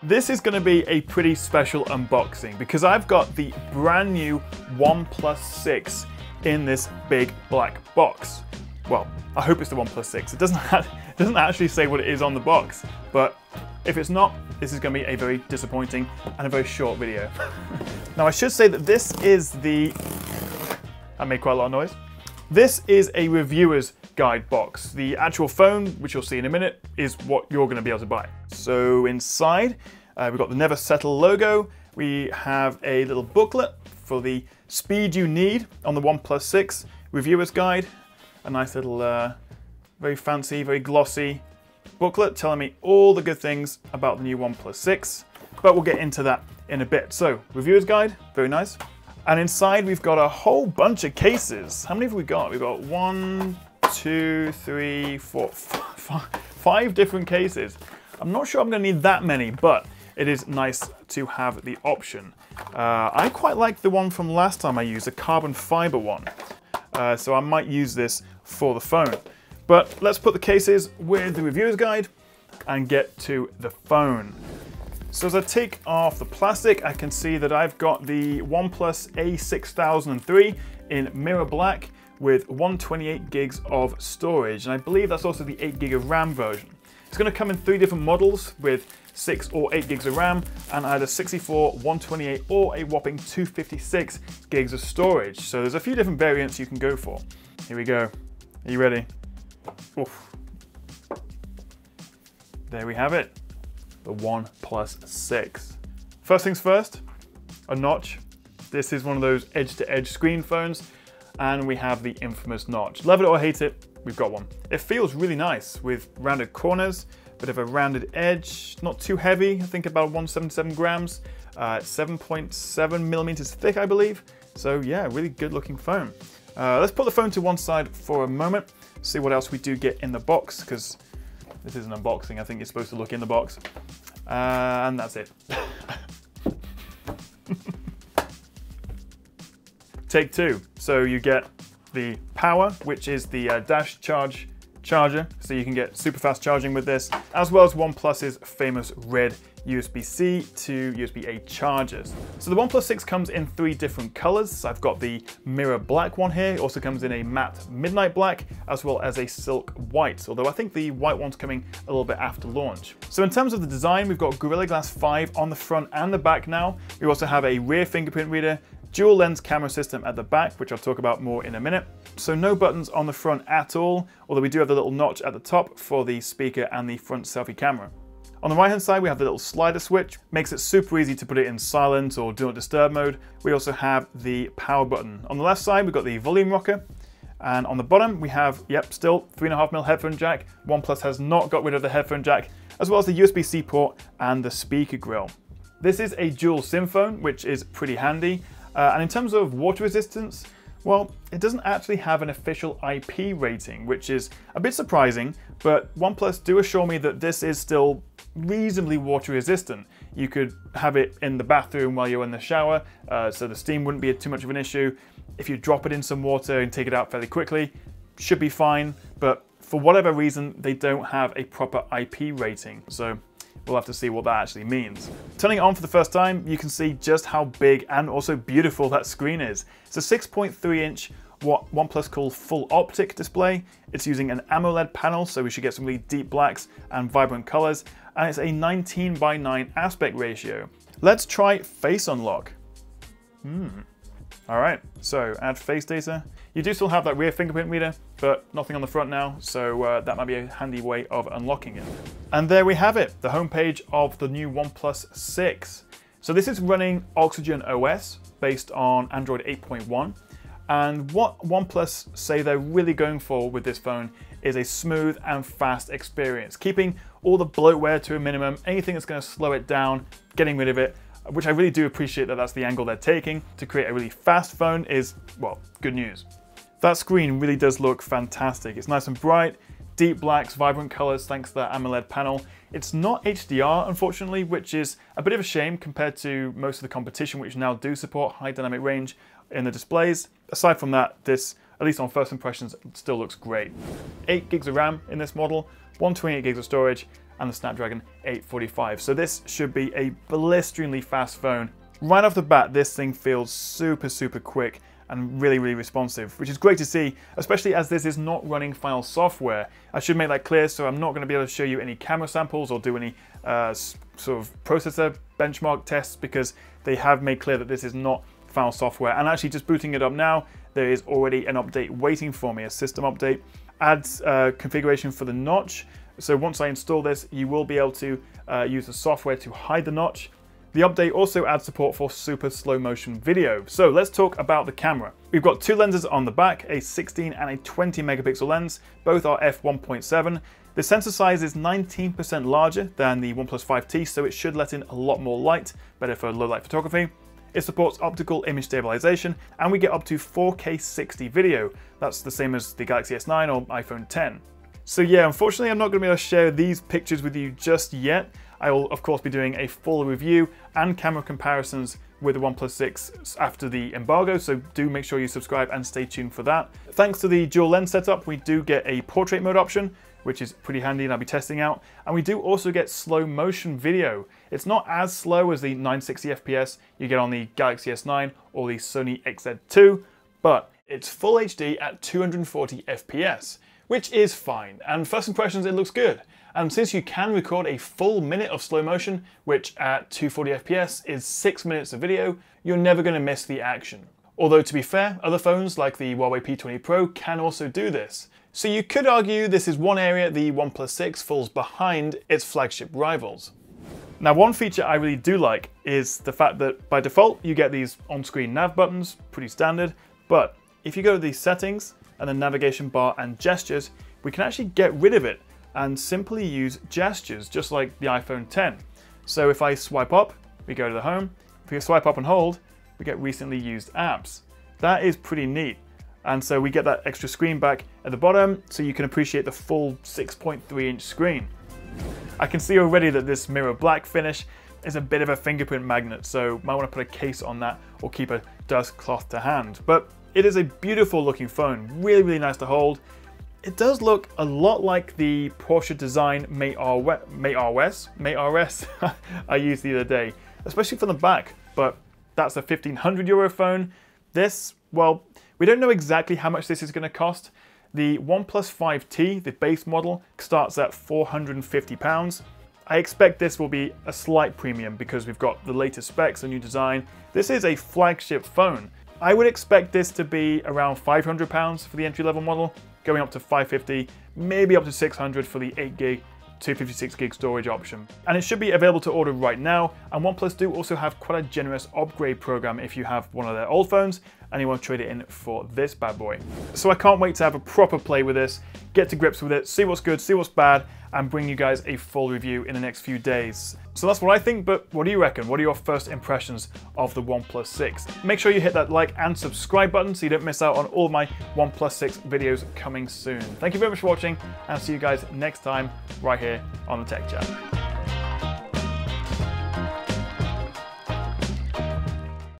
This is going to be a pretty special unboxing because I've got the brand new OnePlus 6 in this big black box. Well, I hope it's the OnePlus 6. It doesn't actually say what it is on the box, but if it's not, this is going to be a very disappointing and a very short video. Now I should say that this is that made quite a lot of noise. This is a reviewer's guide box. The actual phone, which you'll see in a minute, is what you're going to be able to buy. So inside, we've got the Never Settle logo. We have a little booklet for the speed you need on the OnePlus 6 reviewer's guide. A nice little, very fancy, very glossy booklet telling me all the good things about the new OnePlus 6. But we'll get into that in a bit. So, reviewer's guide, very nice. And inside we've got a whole bunch of cases. How many have we got? We've got 1, 2, 3, 4, 5 different cases. I'm not sure I'm going to need that many, but it is nice to have the option. I quite like the one from last time I used, the carbon fiber one. So I might use this for the phone. But let's put the cases with the reviewer's guide and get to the phone. So as I take off the plastic, I can see that I've got the OnePlus A6003 in mirror black with 128 gigs of storage. And I believe that's also the 8 gig of RAM version. It's going to come in 3 different models with 6 or 8 gigs of RAM and either 64, 128 or a whopping 256 gigs of storage. So there's a few different variants you can go for. Here we go. Are you ready? Oof. There we have it. The OnePlus 6. First things first, a notch. This is one of those edge-to-edge screen phones, and we have the infamous notch. Love it or hate it, we've got one. It feels really nice with rounded corners, bit of a rounded edge, not too heavy, I think about 177 grams, 7.7 millimeters thick, I believe. So yeah, really good looking phone. Let's put the phone to one side for a moment, see what else we do get in the box, because this is an unboxing. I think you're supposed to look in the box. And that's it. Take 2. So you get the power, which is the dash charge charger, so you can get super fast charging with this, as well as OnePlus's famous red USB-C to USB-A chargers. So the OnePlus 6 comes in 3 different colors. I've got the mirror black one here. It also comes in a matte midnight black, as well as a silk white, although I think the white one's coming a little bit after launch. So in terms of the design, we've got Gorilla Glass 5 on the front and the back now. We also have a rear fingerprint reader, dual lens camera system at the back, which I'll talk about more in a minute. So no buttons on the front at all, although we do have the little notch at the top for the speaker and the front selfie camera. On the right hand side, we have the little slider switch, makes it super easy to put it in silent or do not disturb mode. We also have the power button. On the left side, we've got the volume rocker. And on the bottom, we have, yep, still 3.5mm headphone jack. OnePlus has not got rid of the headphone jack, as well as the USB-C port and the speaker grill. This is a dual SIM phone, which is pretty handy. And in terms of water resistance, well, it doesn't actually have an official IP rating, which is a bit surprising, but OnePlus do assure me that this is still reasonably water resistant. You could have it in the bathroom while you're in the shower, so the steam wouldn't be too much of an issue. If you drop it in some water and take it out fairly quickly, should be fine, but for whatever reason, they don't have a proper IP rating. So we'll have to see what that actually means. Turning it on for the first time, you can see just how big and also beautiful that screen is. It's a 6.3-inch, what OnePlus call full optic display. It's using an AMOLED panel, so we should get some really deep blacks and vibrant colors. And it's a 19:9 aspect ratio. Let's try face unlock. All right, so add face data. You do still have that rear fingerprint reader, but nothing on the front now, so that might be a handy way of unlocking it. And there we have it, the homepage of the new OnePlus 6. So this is running Oxygen OS based on Android 8.1. And what OnePlus say they're really going for with this phone is a smooth and fast experience, keeping all the bloatware to a minimum, anything that's going to slow it down, getting rid of it, which I really do appreciate that that's the angle they're taking. To create a really fast phone is, well, good news. That screen really does look fantastic. It's nice and bright, deep blacks, vibrant colors thanks to that AMOLED panel. It's not HDR, unfortunately, which is a bit of a shame compared to most of the competition, which now do support high dynamic range in the displays. Aside from that, this, at least on first impressions, still looks great. 8 gigs of RAM in this model, 128 gigs of storage, and the Snapdragon 845. So this should be a blisteringly fast phone. Right off the bat, this thing feels super, super quick and really, really responsive, which is great to see, especially as this is not running final software. I should make that clear, so I'm not going to be able to show you any camera samples or do any sort of processor benchmark tests, because they have made clear that this is not final software. And actually, just booting it up now, there is already an update waiting for me, a system update. Adds configuration for the notch. So once I install this, you will be able to use the software to hide the notch. The update also adds support for super slow motion video. So let's talk about the camera. We've got two lenses on the back, a 16 and a 20 megapixel lens. Both are f1.7. The sensor size is 19% larger than the OnePlus 5T, so it should let in a lot more light, better for low light photography. It supports optical image stabilization, and we get up to 4K 60 video. That's the same as the Galaxy S9 or iPhone 10. So yeah, unfortunately I'm not going to be able to share these pictures with you just yet. I will of course be doing a full review and camera comparisons with the OnePlus 6 after the embargo, so do make sure you subscribe and stay tuned for that. Thanks to the dual lens setup, we do get a portrait mode option, which is pretty handy and I'll be testing out. And we do also get slow motion video. It's not as slow as the 960 FPS you get on the Galaxy S9 or the Sony XZ2, but it's full HD at 240 FPS, which is fine. And first impressions, it looks good. And since you can record a full minute of slow motion, which at 240 FPS is 6 minutes of video, you're never going to miss the action. Although to be fair, other phones like the Huawei P20 Pro can also do this. So you could argue this is one area the OnePlus 6 falls behind its flagship rivals. Now, one feature I really do like is the fact that by default you get these on-screen nav buttons, pretty standard, but if you go to the settings and the navigation bar and gestures, we can actually get rid of it and simply use gestures, just like the iPhone 10. So if I swipe up, we go to the home. If we swipe up and hold, we get recently used apps. That is pretty neat. And so we get that extra screen back at the bottom, so you can appreciate the full 6.3-inch screen. I can see already that this mirror black finish is a bit of a fingerprint magnet, so might want to put a case on that or keep a dust cloth to hand. But it is a beautiful looking phone, really, really nice to hold. It does look a lot like the Porsche design Mate RS I used the other day, especially from the back, but that's a €1,500 phone. This, well, we don't know exactly how much this is going to cost. The OnePlus 5T, the base model, starts at £450. I expect this will be a slight premium because we've got the latest specs, a new design. This is a flagship phone. I would expect this to be around £500 for the entry-level model, going up to $550, maybe up to $600 for the 8GB, 256GB storage option. And it should be available to order right now, and OnePlus do also have quite a generous upgrade program if you have one of their old phones and you want to trade it in for this bad boy. So I can't wait to have a proper play with this, get to grips with it, see what's good, see what's bad, and bring you guys a full review in the next few days. So that's what I think, but what do you reckon? What are your first impressions of the OnePlus 6? Make sure you hit that like and subscribe button so you don't miss out on all of my OnePlus 6 videos coming soon. Thank you very much for watching, and I'll see you guys next time right here on the Tech Chat.